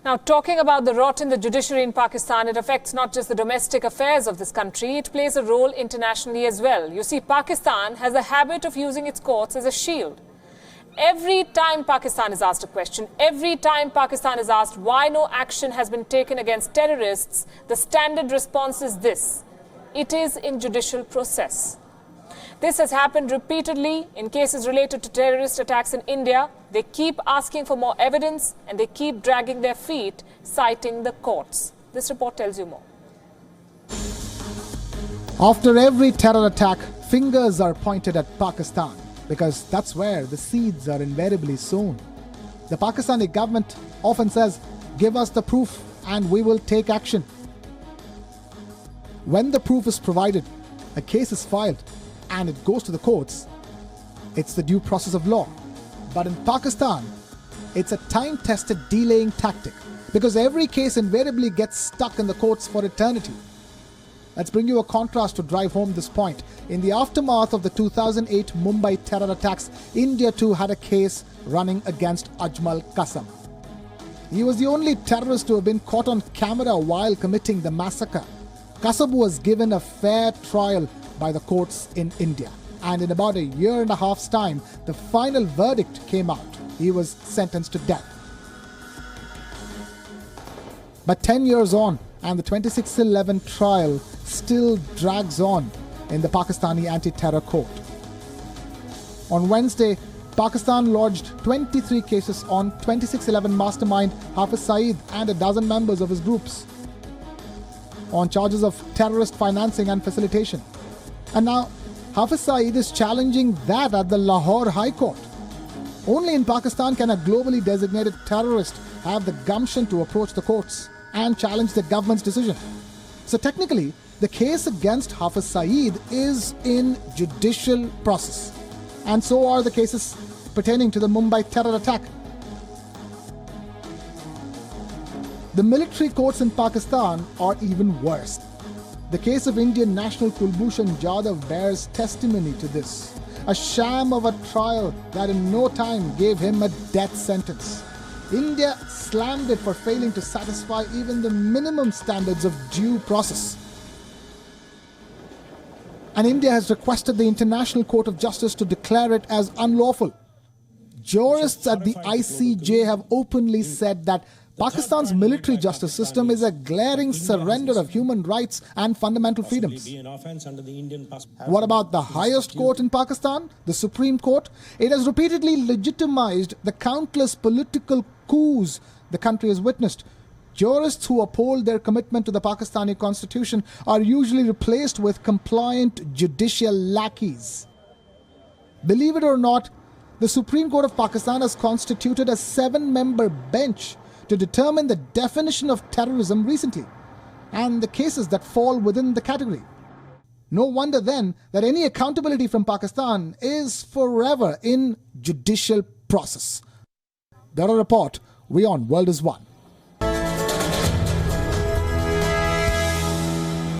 Now, talking about the rot in the judiciary in Pakistan, it affects not just the domestic affairs of this country, it plays a role internationally as well. You see, Pakistan has a habit of using its courts as a shield. Every time Pakistan is asked a question, every time Pakistan is asked why no action has been taken against terrorists, the standard response is this: it is in judicial process. This has happened repeatedly in cases related to terrorist attacks in India. They keep asking for more evidence and they keep dragging their feet, citing the courts. This report tells you more. After every terror attack, fingers are pointed at Pakistan because that's where the seeds are invariably sown. The Pakistani government often says, "Give us the proof and we will take action." When the proof is provided, a case is filed and it goes to the courts, it's the due process of law. But in Pakistan, it's a time-tested delaying tactic because every case invariably gets stuck in the courts for eternity. Let's bring you a contrast to drive home this point. In the aftermath of the 2008 Mumbai terror attacks, India too had a case running against Ajmal Kasam. He was the only terrorist to have been caught on camera while committing the massacre. Kasam was given a fair trial by the courts in India. And in about a year and a half's time, the final verdict came out. He was sentenced to death. But 10 years on, and the 2611 trial still drags on in the Pakistani anti-terror court. On Wednesday, Pakistan lodged 23 cases on 2611 mastermind Hafiz Saeed and a dozen members of his groups on charges of terrorist financing and facilitation. And now, Hafiz Saeed is challenging that at the Lahore High Court. Only in Pakistan can a globally designated terrorist have the gumption to approach the courts and challenge the government's decision. So technically, the case against Hafiz Saeed is in judicial process. And so are the cases pertaining to the Mumbai terror attack. The military courts in Pakistan are even worse. The case of Indian national Kulbhushan Jadhav bears testimony to this. A sham of a trial that in no time gave him a death sentence. India slammed it for failing to satisfy even the minimum standards of due process. And India has requested the International Court of Justice to declare it as unlawful. Jurists at the ICJ have openly said that Pakistan's military justice system is a glaring surrender of human rights and fundamental freedoms. What about the highest court in Pakistan, the Supreme Court? It has repeatedly legitimized the countless political coups the country has witnessed. Jurists who uphold their commitment to the Pakistani constitution are usually replaced with compliant judicial lackeys. Believe it or not, the Supreme Court of Pakistan has constituted a 7-member bench to determine the definition of terrorism recently and the cases that fall within the category. No wonder then that any accountability from Pakistan is forever in judicial process. Bureau Report, Wion, World is One.